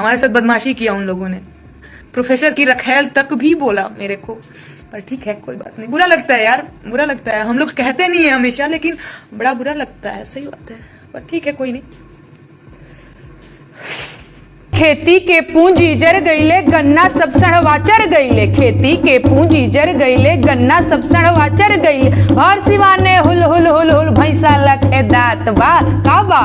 हमारे साथ बदमाशी किया उन लोगों ने, प्रोफेसर की रखेल तक भी बोला मेरे को। पर ठीक है, कोई बात नहीं। बुरा लगता है यार, बुरा लगता है। हम लोग कहते नहीं है हमेशा, लेकिन बड़ा बुरा लगता है, सही बात है। पर ठीक है, कोई नहीं। खेती के पूंजी जर गईले, गन्ना सब सड़वा चर गईले। खेती के पूंजी जर गईले, गन्ना सब सड़वा चर गईले। भर सिवाने हुल हुल हुल हुल भैंसा लखे दात बा काबा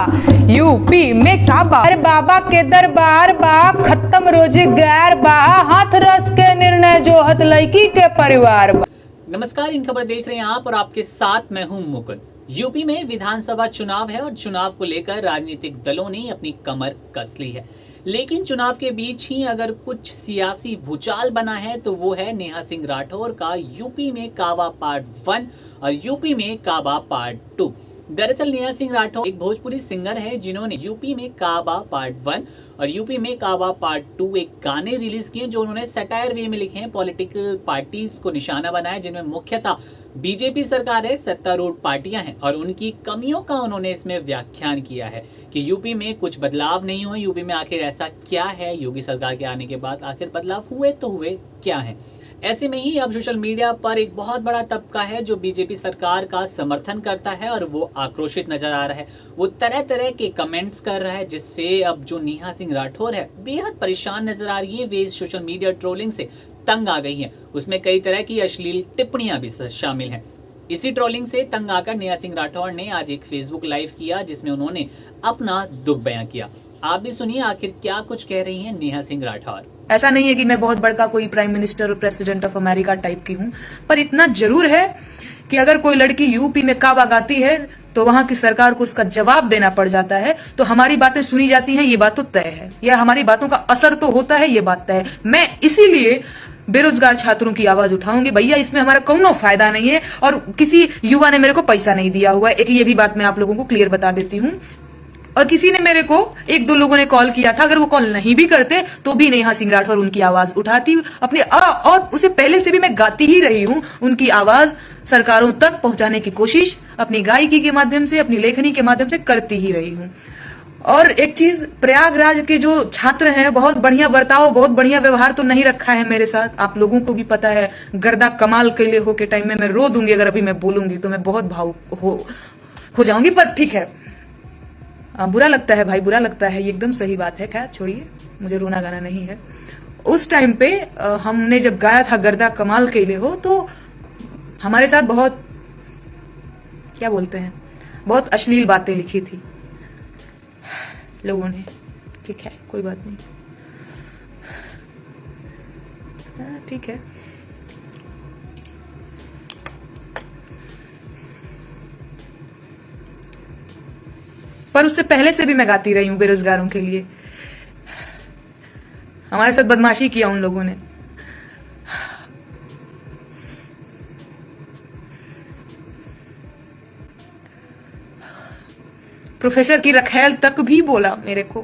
यूपी में काबा। अरे बाबा के दरबार बा, खत्म रोजगार बा, हाथ रस के निर्णय जो हत लड़की के परिवार बा। नमस्कार, इन खबर देख रहे हैं आप और आपके साथ मैं हूं मुकुंद। यूपी में विधानसभा चुनाव है और चुनाव को लेकर राजनीतिक दलों ने अपनी कमर कस ली है। लेकिन चुनाव के बीच ही अगर कुछ सियासी भूचाल बना है तो वो है नेहा सिंह राठौर का यूपी में काबा पार्ट 1 और यूपी में काबा पार्ट 2। दरअसल नेहा सिंह राठौर एक भोजपुरी सिंगर है जिन्होंने यूपी में काबा पार्ट 1 और यूपी में काबा पार्ट 2 एक गाने रिलीज किए जो उन्होंने सटायर वे में लिखे हैं, पॉलिटिकल पार्टीज को निशाना बनाया जिनमें मुख्यतः बीजेपी सरकार है, सत्तारूढ़ पार्टियां हैं और उनकी कमियों का उन्होंने इसमें व्याख्यान किया है कि यूपी में कुछ बदलाव नहीं हुए। यूपी में आखिर ऐसा क्या है, योगी सरकार के आने के बाद आखिर बदलाव हुए तो हुए क्या है। ऐसे में ही अब सोशल मीडिया पर एक बहुत बड़ा तबका है जो बीजेपी सरकार का समर्थन करता है और वो आक्रोशित नजर आ रहा है। वो तरह तरह के कमेंट्स कर रहा है जिससे अब जो नेहा सिंह राठौर है बेहद परेशान नजर आ रही है। वे इस सोशल मीडिया ट्रोलिंग से तंग आ गई हैं। उसमें कई तरह की अश्लील टिप्पणियां भी शामिल हैं। इसी ट्रोलिंग से तंग आकर नेहा सिंह राठौर ने आज एक फेसबुक लाइव किया जिसमें उन्होंने अपना दुख बयां किया। आप भी सुनिए आखिर क्या कुछ कह रही हैं नेहा सिंह राठौर। ऐसा नहीं है कि मैं बहुत बड़का कोई प्राइम मिनिस्टर और प्रेसिडेंट ऑफ अमेरिका टाइप की हूं, पर इतना जरूर है कि अगर कोई लड़की यूपी में काबा गाती है तो वहां की सरकार को उसका जवाब देना पड़ जाता है। तो हमारी बातें सुनी जाती हैं, ये बात तो तय है, या हमारी बातों का असर तो होता है, ये बात तय है। मैं इसीलिए बेरोजगार छात्रों की आवाज उठाऊंगी। भैया इसमें हमारा कोनो फायदा नहीं है और किसी युवा ने मेरे को पैसा नहीं दिया हुआ है। एक ये भी बात मैं आप लोगों को क्लियर बता देती हूँ। और किसी ने मेरे को, एक दो लोगों ने कॉल किया था, अगर वो कॉल नहीं भी करते तो भी नेहा सिंह राठौर उनकी आवाज उठाती अपनी, और उसे पहले से भी मैं गाती ही रही हूं। उनकी आवाज सरकारों तक पहुंचाने की कोशिश अपनी गायकी के माध्यम से, अपनी लेखनी के माध्यम से करती ही रही हूं। और एक चीज, प्रयागराज के जो छात्र हैं, बहुत बढ़िया बर्ताव, बहुत बढ़िया व्यवहार तो नहीं रखा है मेरे साथ। आप लोगों को भी पता है, गर्दा कमाल के लिए हो के टाइम में मैं रो दूंगी। अगर अभी मैं बोलूंगी तो मैं बहुत भावुक हो जाऊंगी। पर ठीक है, बुरा लगता है भाई, बुरा लगता है, ये एकदम सही बात है। खैर छोड़िए, मुझे रोना गाना नहीं है। उस टाइम पे हमने जब गाया था गर्दा कमाल के लिए हो, तो हमारे साथ बहुत, क्या बोलते हैं, बहुत अश्लील बातें लिखी थी लोगों ने। ठीक है, कोई बात नहीं, ठीक है। पर उससे पहले से भी मैं गाती रही हूं बेरोजगारों के लिए। हमारे साथ बदमाशी किया उन लोगों ने। प्रोफेसर की रखेल तक भी बोला मेरे को।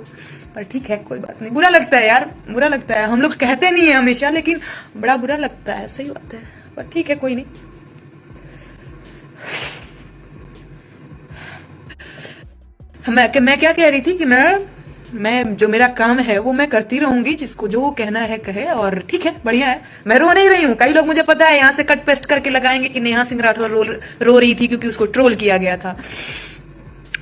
पर ठीक है, कोई बात नहीं। बुरा लगता है यार, बुरा लगता है। हम लोग कहते नहीं है हमेशा, लेकिन बड़ा बुरा लगता है, सही बात है। पर ठीक है, कोई नहीं। मैं क्या कह रही थी कि मैं जो मेरा काम है वो मैं करती रहूंगी, जिसको जो कहना है कहे, और ठीक है, बढ़िया है। मैं रो नहीं रही हूँ। कई लोग, मुझे पता है, यहाँ से कट पेस्ट करके लगाएंगे कि नेहा सिंह राठौर रो रही थी क्योंकि उसको ट्रोल किया गया था।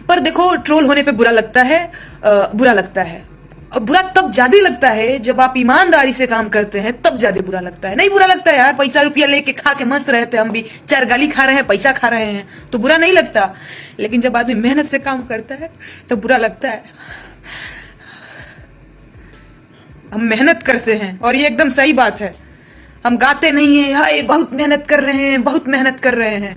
पर देखो, ट्रोल होने पे बुरा लगता है, बुरा लगता है। और बुरा तब ज्यादा लगता है जब आप ईमानदारी से काम करते हैं, तब ज्यादा बुरा लगता है। नहीं बुरा लगता है यार, पैसा रुपया लेके खा के मस्त रहते हैं, हम भी 4 गाली खा रहे हैं, पैसा खा रहे हैं, तो बुरा नहीं लगता। लेकिन जब आदमी मेहनत से काम करता है तो बुरा लगता है। हम मेहनत करते हैं और ये एकदम सही बात है। हम गाते नहीं है, हाय बहुत मेहनत कर रहे हैं, बहुत मेहनत कर रहे हैं,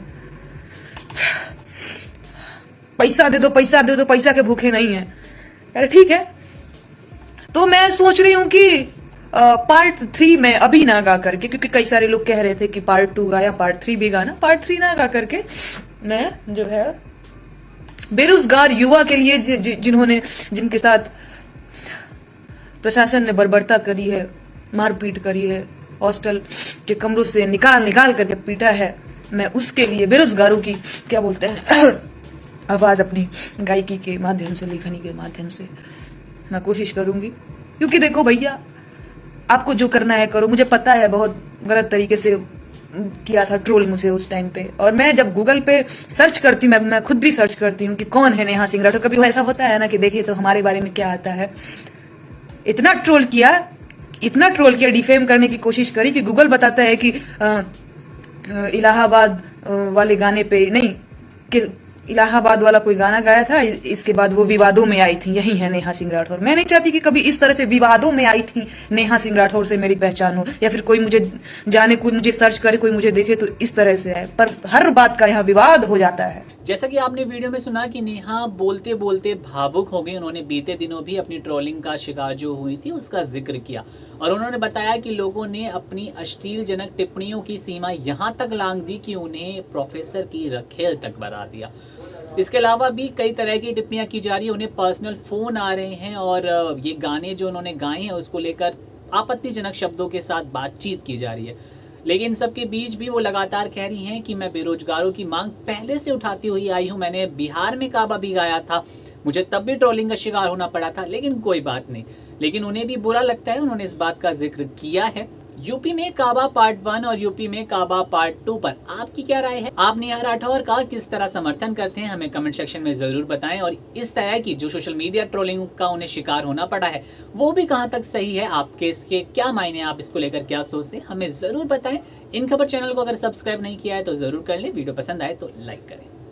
पैसा दे दो, पैसा दे दो, पैसा के भूखे नहीं है। अरे ठीक है, तो मैं सोच रही हूं कि पार्ट 3 में अभी ना गा करके, क्योंकि कई सारे लोग कह रहे थे कि पार्ट 2 गाया, पार्ट 3 भी गाना, पार्ट 3 ना गा करके मैं जो है बेरोजगार युवा के लिए, जिनके साथ प्रशासन ने बर्बरता करी है, मारपीट करी है, हॉस्टल के कमरों से निकाल करके पीटा है, मैं उसके लिए बेरोजगारों की, क्या बोलते हैं, आवाज अपनी गायकी के माध्यम से, लेखनी के माध्यम से मैं कोशिश करूंगी। क्योंकि देखो भैया, आपको जो करना है करो। मुझे पता है बहुत गलत तरीके से किया था ट्रोल मुझे उस टाइम पे, और मैं जब गूगल पे सर्च करती हूँ, मैं खुद भी सर्च करती हूँ कि कौन है नेहा सिंह राठौर। कभी ऐसा होता है ना कि देखिए तो हमारे बारे में क्या आता है। इतना ट्रोल किया, डिफेम करने की कोशिश करी कि गूगल बताता है कि इलाहाबाद वाले गाने पे नहीं, कि इलाहाबाद वाला कोई गाना गाया था, इसके बाद वो विवादों में आई थी, यही है नेहा सिंह राठौर। मैं नहीं चाहती कि कभी इस तरह से विवादों में आई थी नेहा सिंह राठौर से मेरी पहचान हो, या फिर कोई मुझे जाने, कोई मुझे सर्च करे, कोई मुझे देखे तो इस तरह से है। पर हर बात का यहाँ विवाद हो जाता है। जैसा कि आपने वीडियो में सुना कि नेहा बोलते बोलते भावुक हो गई। उन्होंने बीते दिनों भी अपनी ट्रोलिंग का शिकार जो हुई थी उसका जिक्र किया, और उन्होंने बताया कि लोगों ने अपनी अश्लीलजनक टिप्पणियों की सीमा यहाँ तक लांघ दी कि उन्हें प्रोफेसर की रखेल तक बना दिया। इसके अलावा भी कई तरह की टिप्पणियां की जा रही है, उन्हें पर्सनल फोन आ रहे हैं, और ये गाने जो उन्होंने गाए हैं उसको लेकर आपत्तिजनक शब्दों के साथ बातचीत की जा रही है। लेकिन इन सब के बीच भी वो लगातार कह रही हैं कि मैं बेरोजगारों की मांग पहले से उठाती हुई आई हूं। मैंने बिहार में काबा भी गाया था, मुझे तब भी ट्रोलिंग का शिकार होना पड़ा था, लेकिन कोई बात नहीं। लेकिन उन्हें भी बुरा लगता है, उन्होंने इस बात का जिक्र किया है। यूपी में काबा पार्ट 1 और यूपी में काबा पार्ट 2 पर आपकी क्या राय है? आप नेहा राठौर का किस तरह समर्थन करते हैं, हमें कमेंट सेक्शन में जरूर बताएं। और इस तरह की जो सोशल मीडिया ट्रोलिंग का उन्हें शिकार होना पड़ा है वो भी कहां तक सही है, आपके इसके क्या मायने, आप इसको लेकर क्या सोचते हैं, हमें जरूर बताएं। इन खबर चैनल को अगर सब्सक्राइब नहीं किया है तो जरूर कर लें, वीडियो पसंद आए तो लाइक करें।